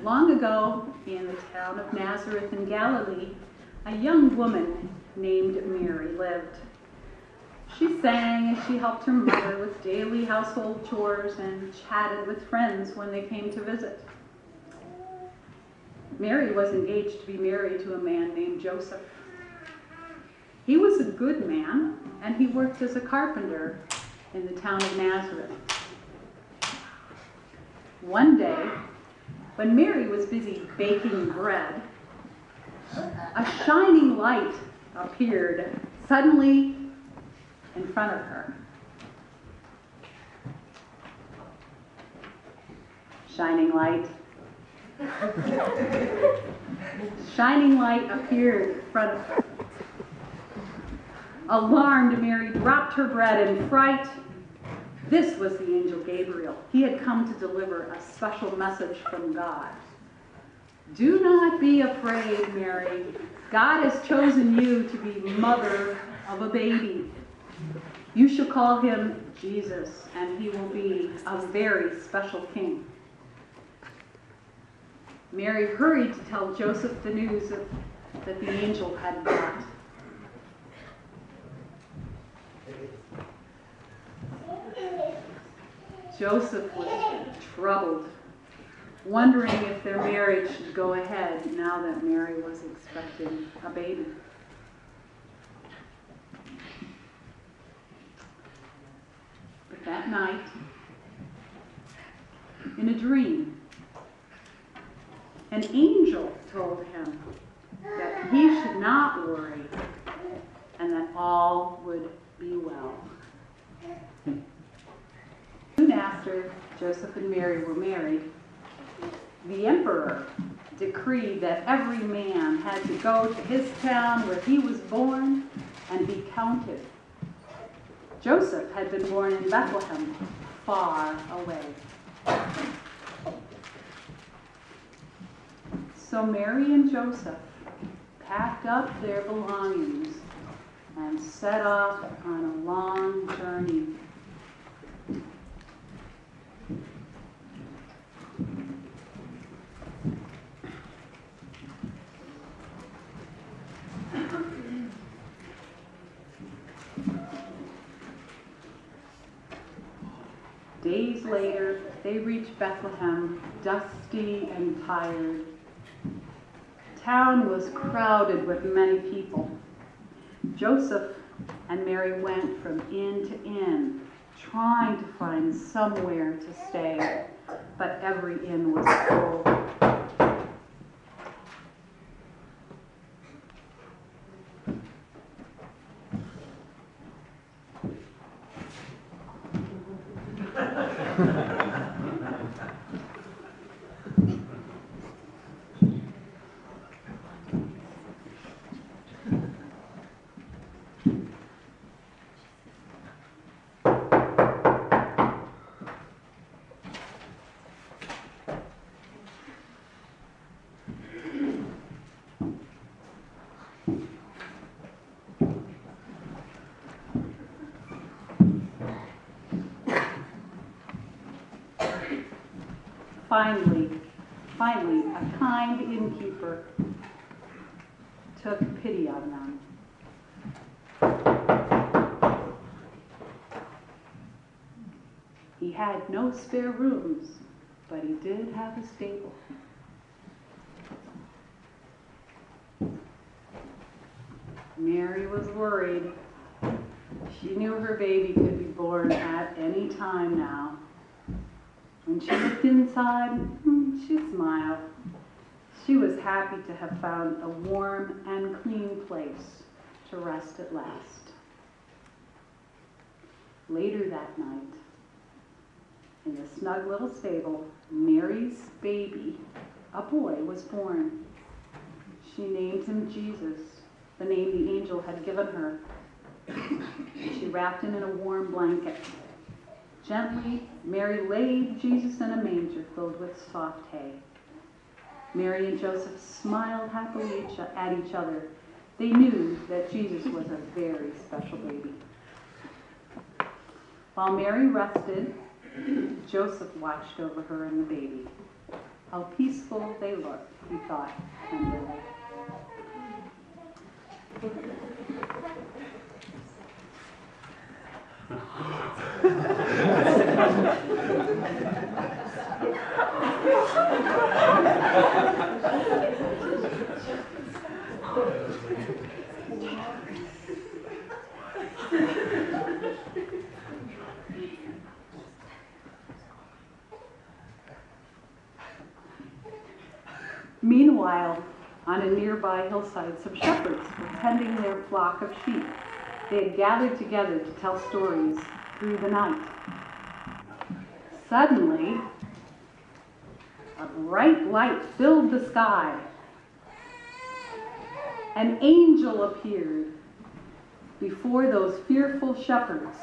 Long ago, in the town of Nazareth in Galilee, a young woman named Mary lived. She sang as she helped her mother with daily household chores and chatted with friends when they came to visit. Mary was engaged to be married to a man named Joseph. He was a good man, and he worked as a carpenter in the town of Nazareth. One day, when Mary was busy baking bread, a shining light appeared suddenly in front of her. Shining light. Shining light appeared in front of her. Alarmed, Mary dropped her bread in fright. This was the angel Gabriel. He had come to deliver a special message from God. Do not be afraid, Mary. God has chosen you to be mother of a baby. You shall call him Jesus, and he will be a very special king. Mary hurried to tell Joseph the news that the angel had brought. Joseph was troubled, wondering if their marriage should go ahead now that Mary was expecting a baby. But that night, in a dream, an angel told him that he should not worry and that all would be well. Soon after Joseph and Mary were married, the emperor decreed that every man had to go to his town where he was born and be counted. Joseph had been born in Bethlehem, far away. So Mary and Joseph packed up their belongings and set off on a long journey. Days later, they reached Bethlehem, dusty and tired. Town was crowded with many people. Joseph and Mary went from inn to inn, trying to find somewhere to stay, but every inn was full. Finally, a kind innkeeper took pity on them. He had no spare rooms, but he did have a stable. Mary was worried. She knew her baby could be born at any time now. When she looked inside, she smiled. She was happy to have found a warm and clean place to rest at last. Later that night, in the snug little stable, Mary's baby, a boy, was born. She named him Jesus, the name the angel had given her. She wrapped him in a warm blanket. Gently, Mary laid Jesus in a manger filled with soft hay. Mary and Joseph smiled happily at each other. They knew that Jesus was a very special baby. While Mary rested, Joseph watched over her and the baby. How peaceful they looked, he thought tenderly. Meanwhile, on a nearby hillside, some shepherds were tending their flock of sheep. They had gathered together to tell stories through the night. Suddenly, a bright light filled the sky. An angel appeared before those fearful shepherds.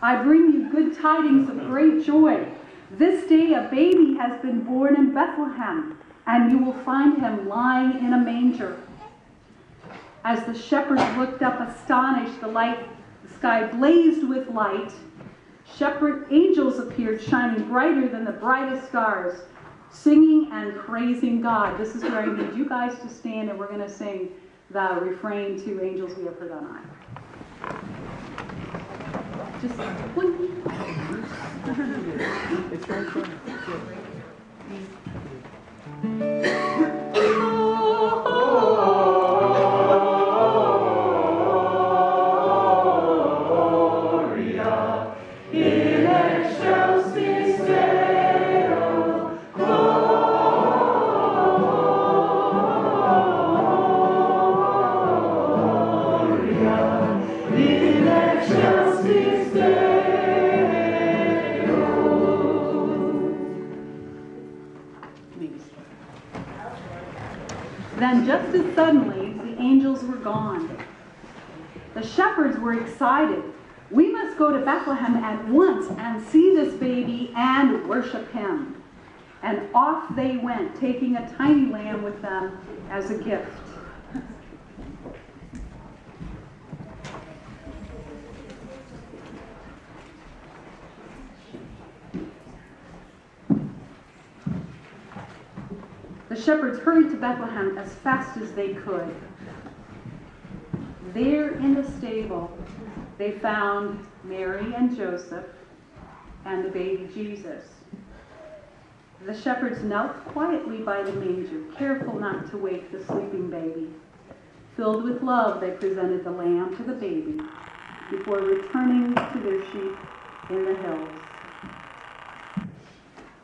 I bring you good tidings of great joy. This day a baby has been born in Bethlehem, and you will find him lying in a manger. As the shepherds looked up astonished, the sky blazed with light. Shepherd angels appeared, shining brighter than the brightest stars, singing and praising God. This is where I need you guys to stand, and we're going to sing the refrain to Angels We Have Heard on High. Just one. It's right there. Then just as suddenly, the angels were gone. The shepherds were excited. We must go to Bethlehem at once and see this baby and worship him. And off they went, taking a tiny lamb with them as a gift. The shepherds hurried to Bethlehem as fast as they could. There in the stable, they found Mary and Joseph and the baby Jesus. The shepherds knelt quietly by the manger, careful not to wake the sleeping baby. Filled with love, they presented the lamb to the baby before returning to their sheep in the hills.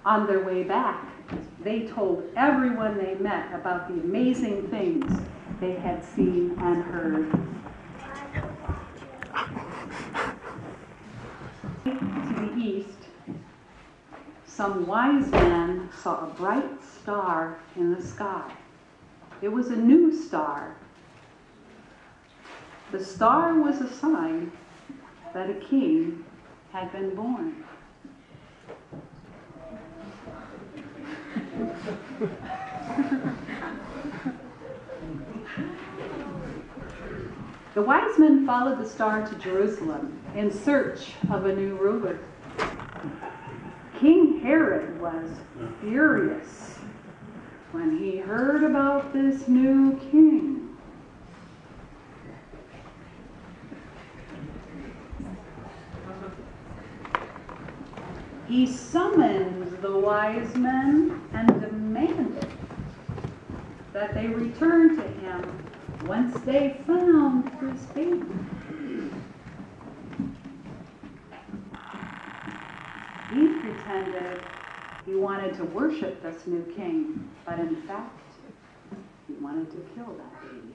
On their way back, they told everyone they met about the amazing things they had seen and heard. To the east, some wise men saw a bright star in the sky. It was a new star. The star was a sign that a king had been born. The wise men followed the star to Jerusalem in search of a new ruler. King Herod was furious when he heard about this new king. He summoned the wise men and demanded that they return to him once they found this baby. He pretended he wanted to worship this new king, but in fact, he wanted to kill that baby.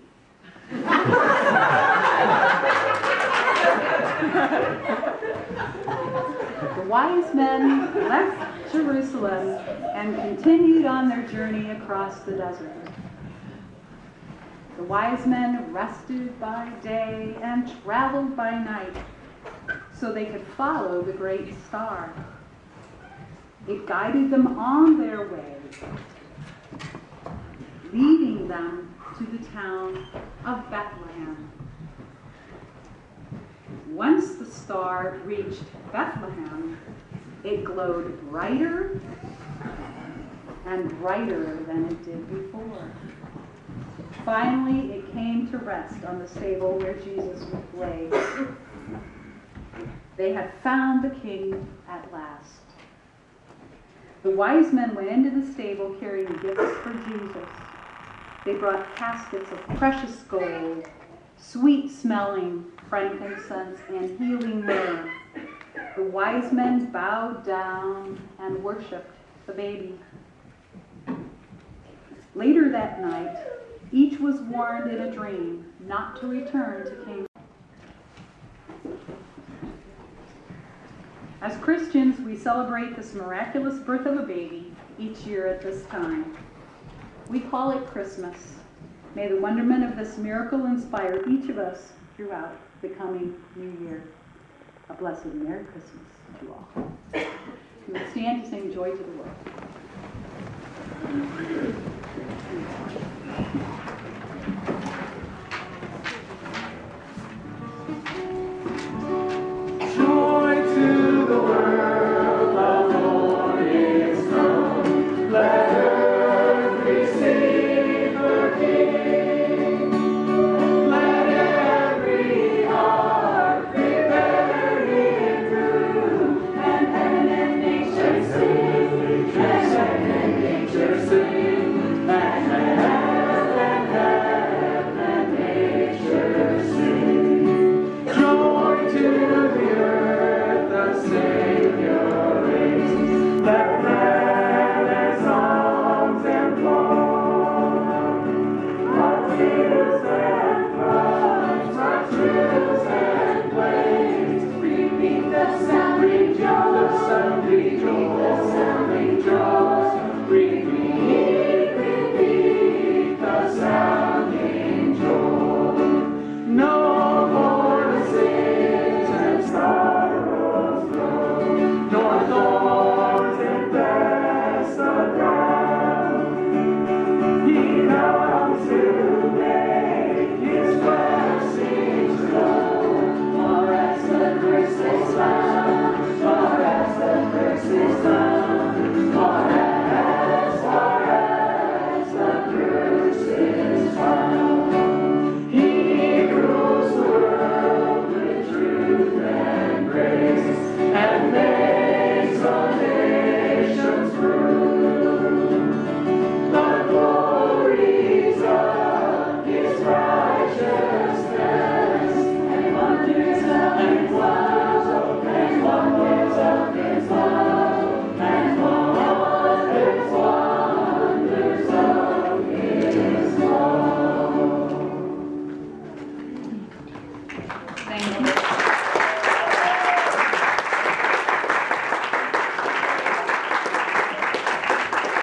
The wise men left Jerusalem and continued on their journey across the desert. The wise men rested by day and traveled by night so they could follow the great star. It guided them on their way, leading them to the town of Bethlehem. Once the star reached Bethlehem, it glowed brighter and brighter than it did before. Finally, it came to rest on the stable where Jesus lay. They had found the king at last. The wise men went into the stable carrying gifts for Jesus. They brought caskets of precious gold, sweet-smelling frankincense, and healing myrrh. The wise men bowed down and worshipped the baby. Later that night, each was warned in a dream not to return to King. As Christians, we celebrate this miraculous birth of a baby each year at this time. We call it Christmas. May the wonderment of this miracle inspire each of us throughout the coming new year. A blessed Merry Christmas to all. We will stand to sing Joy to the World. Joy to the world, the Lord is come. Let earth receive her King. Let every heart prepare Him through, and heaven and nature sing, and heaven and nature sing, and heaven and nature sing. Joy to the earth, the Savior reigns. Let their songs employ, our tears and cries, our trills and plays. Repeat the sound, rejoice, the sound, rejoice, the sound, rejoice. Repeat, repeat the sounding joy. No more sins and sorrows grow, nor thorns infest the ground. He comes to make His blessings flow, far as the curse is found, far as the curse is found, far as the curse is found. He rules the world with truth and grace, and makes the nations prove the glories of His righteousness, and wonders of His love, and wonders of His love, and wonders of His love. Thank you.